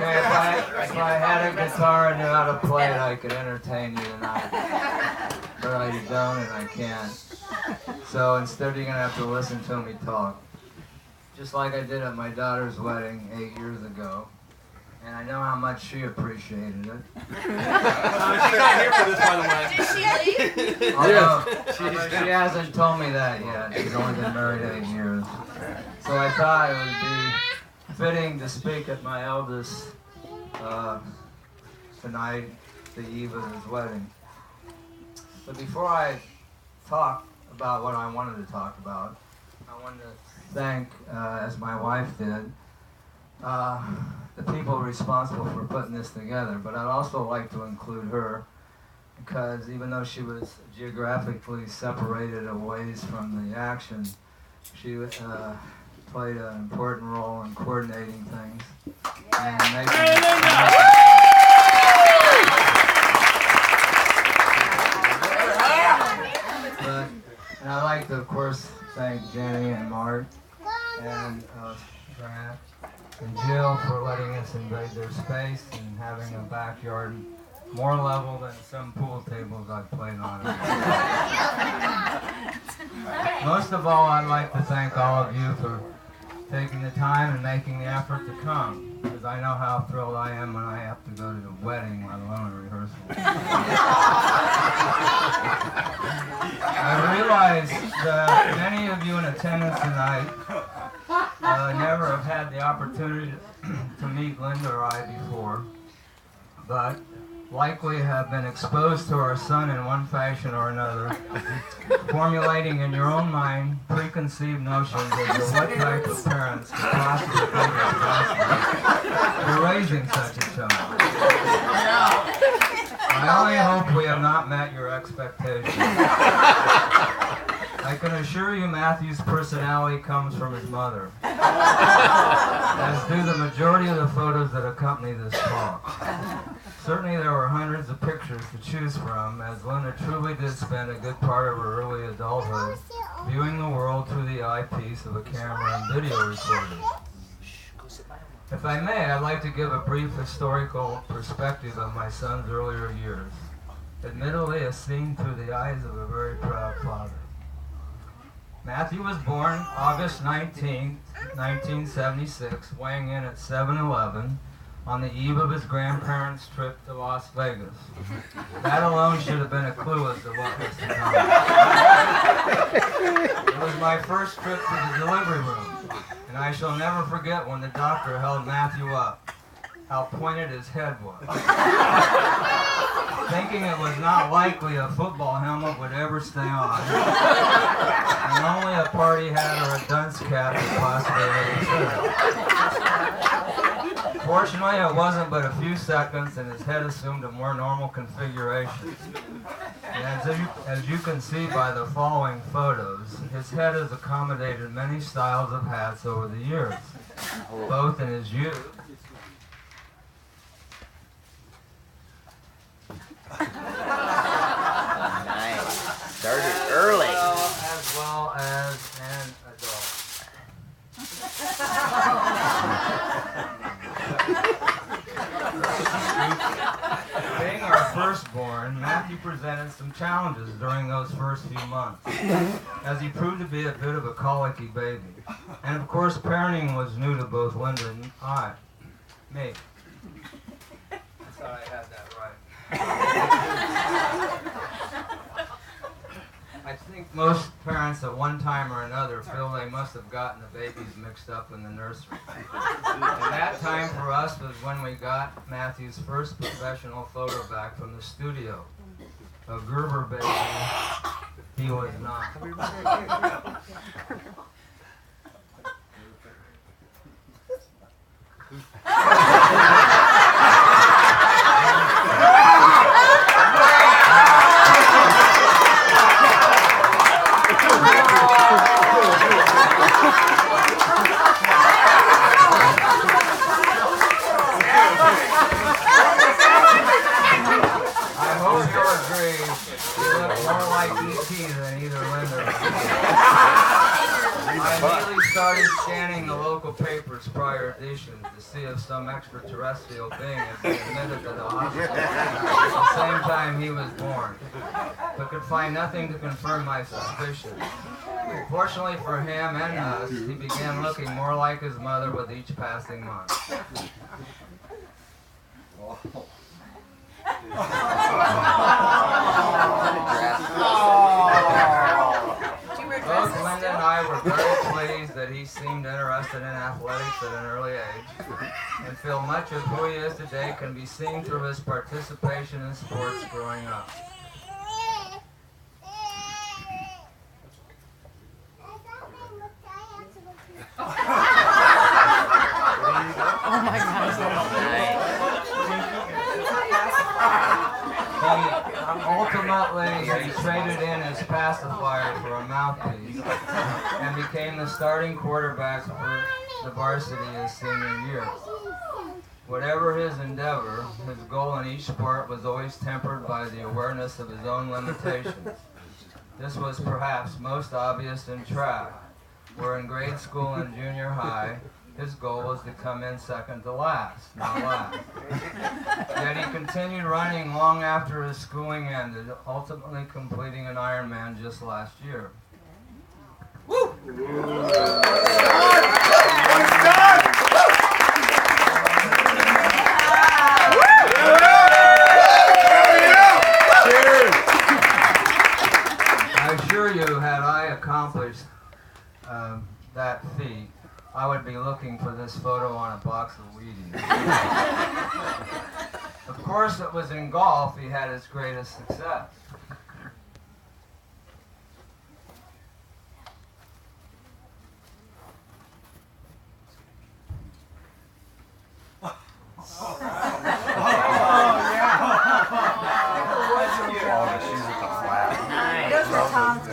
Okay, if I had a guitar and knew how to play it, I could entertain you tonight. But I don't and I can't. So instead you're going to have to listen to me talk. Just like I did at my daughter's wedding 8 years ago. And I know how much she appreciated it. She's not here for this, by the way. Did she leave? Although she hasn't told me that yet. She's only been married 8 years. So I thought it would be fitting to speak at my eldest tonight, the eve of his wedding. But before I talk about what I wanted to talk about, I wanted to thank, as my wife did, the people responsible for putting this together. But I'd also like to include her, because even though she was geographically separated a ways from the action, she played an important role in coordinating things and making And I'd like to, of course, thank Jenny and Mark and Grant and Jill for letting us invade their space and having a backyard more level than some pool tables I've played on. Most of all, I'd like to thank all of you for taking the time and making the effort to come, because I know how thrilled I am when I have to go to the wedding, let alone a rehearsal. I realize that many of you in attendance tonight never have had the opportunity to meet Linda or I before, but likely have been exposed to our son in one fashion or another, formulating in your own mind preconceived notions as to what type of parents could possibly be responsible for raising such a child. I only hope we have not met your expectations. I can assure you Matthew's personality comes from his mother, as do the majority of the photos that accompany this talk. Certainly there were hundreds of pictures to choose from, as Linda truly did spend a good part of her early adulthood viewing the world through the eyepiece of a camera and video recorder. If I may, I'd like to give a brief historical perspective of my son's earlier years, admittedly as seen through the eyes of a very proud father. Matthew was born August 19, 1976, weighing in at 7'11", on the eve of his grandparents' trip to Las Vegas. That alone should have been a clue as to what was to come. It was my first trip to the delivery room, and I shall never forget when the doctor held Matthew up, how pointed his head was. Thinking it was not likely a football helmet would ever stay on, and only a party hat or a dunce cap would possibly ever sit. Fortunately, it wasn't but a few seconds, and his head assumed a more normal configuration. And as you can see by the following photos, his head has accommodated many styles of hats over the years, both in his youth. Nice. Started early. As well as an adult. Being our firstborn, Matthew presented some challenges during those first few months, as he proved to be a bit of a colicky baby. And of course, parenting was new to both Linda and me. I thought I had that right. I think most parents at one time or another feel they must have gotten the babies mixed up in the nursery. And that time for us was when we got Matthew's first professional photo back from the studio. A Gerber baby, he was not. Started scanning the local papers its prior editions to see if some extraterrestrial being had been admitted to the hospital at the same time he was born, but could find nothing to confirm my suspicions. Fortunately for him and us, he began looking more like his mother with each passing month. Both Linda and I were very pleased that he seemed interested in athletics at an early age, and feel much of who he is today can be seen through his participation in sports growing up. Oh my gosh. Ultimately, he traded in his pacifier for a mouthpiece and became the starting quarterback for the varsity his senior year. Whatever his endeavor, his goal in each sport was always tempered by the awareness of his own limitations. This was perhaps most obvious in track, where in grade school and junior high, his goal was to come in second to last, not last. Yet he continued running long after his schooling ended, ultimately completing an Ironman just last year. Woo! I assure you, had I accomplished that feat, I would be looking for this photo on a box of Wheaties. Of course, it was in golf he had his greatest success.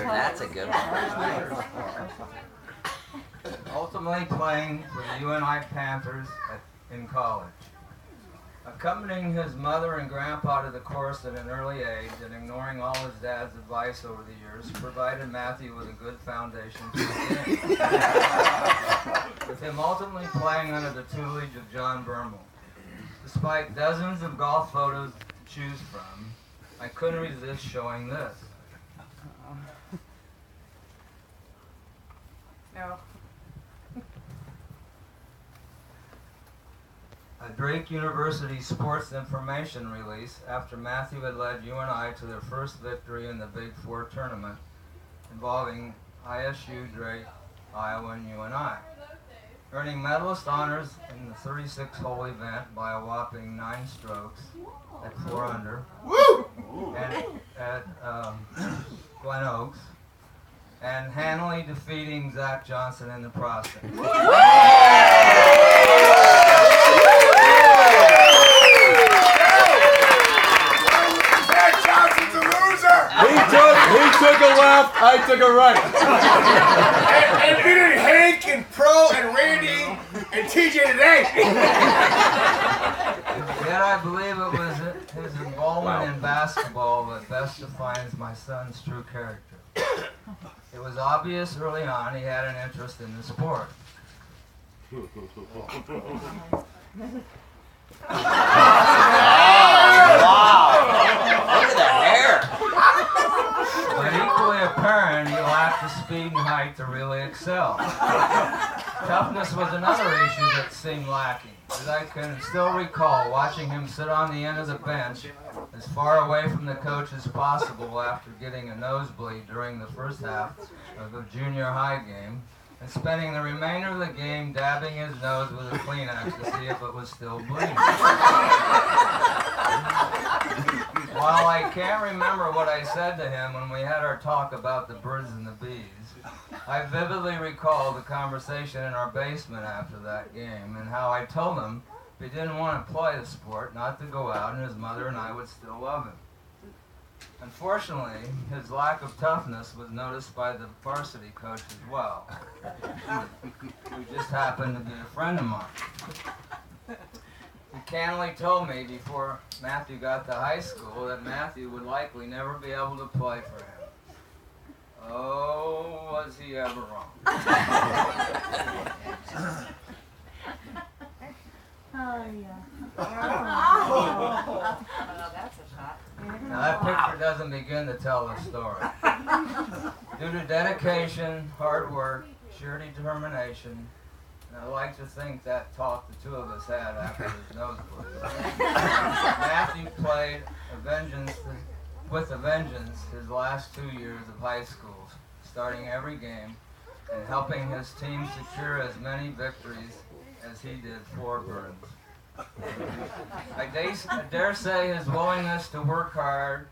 That's a good one. Ultimately playing for the UNI Panthers in college. Accompanying his mother and grandpa to the course at an early age and ignoring all his dad's advice over the years provided Matthew with a good foundation for the game. With him ultimately playing under the tutelage of John Bermel. Despite dozens of golf photos to choose from, I couldn't resist showing this. No. A Drake University sports information release after Matthew had led UNI to their first victory in the Big Four tournament involving ISU, Drake, Iowa, and UNI, earning medalist honors in the 36-hole event by a whopping 9 strokes at 4 under and at Glen Oaks, and handily defeating Zach Johnson in the process. He took a left, I took a right. and beating Hank and Pro and Randy and TJ today. Yet I believe it was his involvement in basketball that best defines my son's true character. It was obvious early on he had an interest in the sport. Look at the hair. But equally apparent, he lacked the speed and height to really excel. Toughness was another issue that seemed lacking, as I can still recall watching him sit on the end of the bench as far away from the coach as possible after getting a nosebleed during the first half of the junior high game, and spending the remainder of the game dabbing his nose with a Kleenex to see if it was still bleeding. While I can't remember what I said to him when we had our talk about the birds and the bees, I vividly recall the conversation in our basement after that game and how I told him if he didn't want to play the sport, not to go out, and his mother and I would still love him. Unfortunately, his lack of toughness was noticed by the varsity coach as well, who just happened to be a friend of mine. He candidly told me before Matthew got to high school that Matthew would likely never be able to play for him. Oh, was he ever wrong. That's a shot. Now that picture doesn't begin to tell the story. Due to dedication, hard work, sheer determination, and I like to think that talk the two of us had after his nosebleed, Matthew played with a vengeance his last 2 years of high school, starting every game and helping his team secure as many victories as he did floor burns. I dare say his willingness to work hard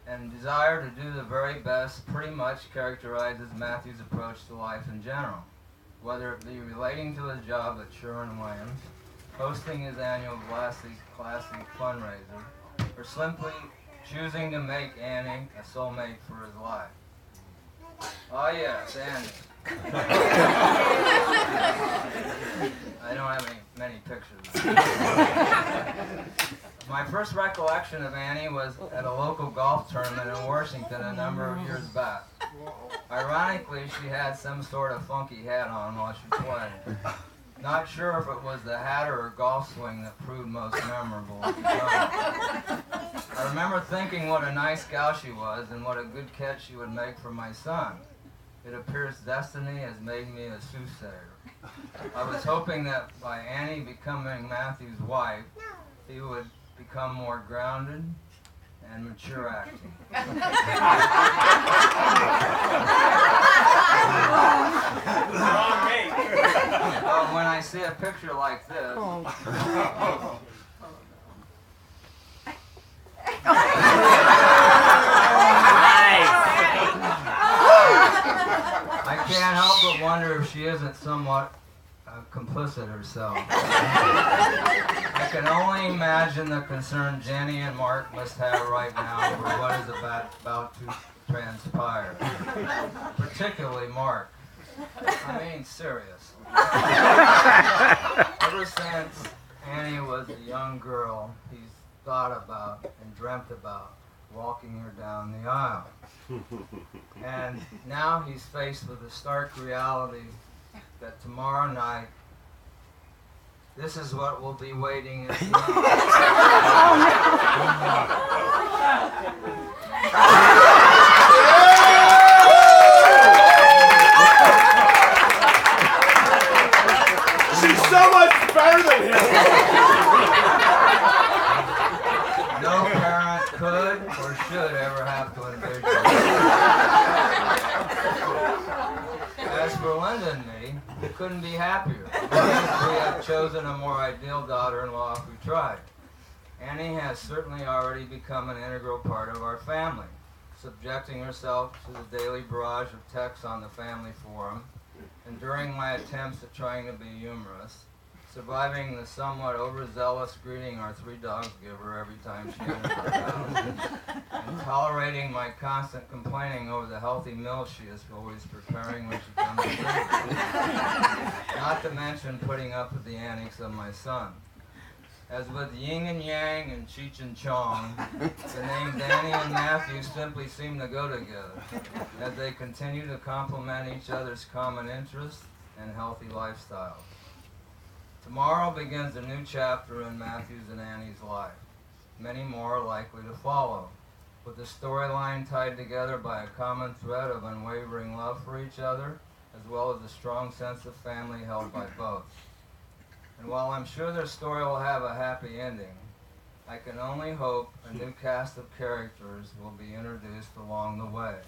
and desire to do the very best pretty much characterizes Matthew's approach to life in general, whether it be relating to his job at Sherwin-Williams, hosting his annual Classic fundraiser, or simply choosing to make Annie a soulmate for his life. Oh yes, Annie. I don't have many pictures. My first recollection of Annie was at a local golf tournament in Washington a number of years back. Ironically, she had some sort of funky hat on while she played. Not sure if it was the hat or her golf swing that proved most memorable at the time. I remember thinking what a nice gal she was and what a good catch she would make for my son. It appears destiny has made me a soothsayer. I was hoping that by Annie becoming Matthew's wife, he would become more grounded and mature acting. When I see a picture like this, I can't help but wonder if she isn't somewhat complicit herself. I can only imagine the concern Jenny and Mark must have right now for what is about to transpire. Particularly Mark. I mean, serious. Ever since Annie was a young girl, he's thought about and dreamt about walking her down the aisle. And now he's faced with the stark reality that tomorrow night, this is what will be waiting at the end. She's so much better than him. No parent could or should ever have to envision. As for Linda and me, we couldn't be happier. We have chosen a more ideal daughter-in-law if we tried. Annie has certainly already become an integral part of our family, subjecting herself to the daily barrage of texts on the family forum, enduring my attempts at trying to be humorous, surviving the somewhat overzealous greeting our 3 dogs give her every time she enters our house, and tolerating my constant complaining over the healthy meals she is always preparing when she comes to visit. Not to mention putting up with the antics of my son. As with yin and yang and Cheech and Chong, the names Annie and Matthew simply seem to go together, as they continue to complement each other's common interests and healthy lifestyles. Tomorrow begins a new chapter in Matthew's and Annie's life. Many more are likely to follow, with the storyline tied together by a common thread of unwavering love for each other, as well as a strong sense of family held by both. And while I'm sure their story will have a happy ending, I can only hope a new cast of characters will be introduced along the way.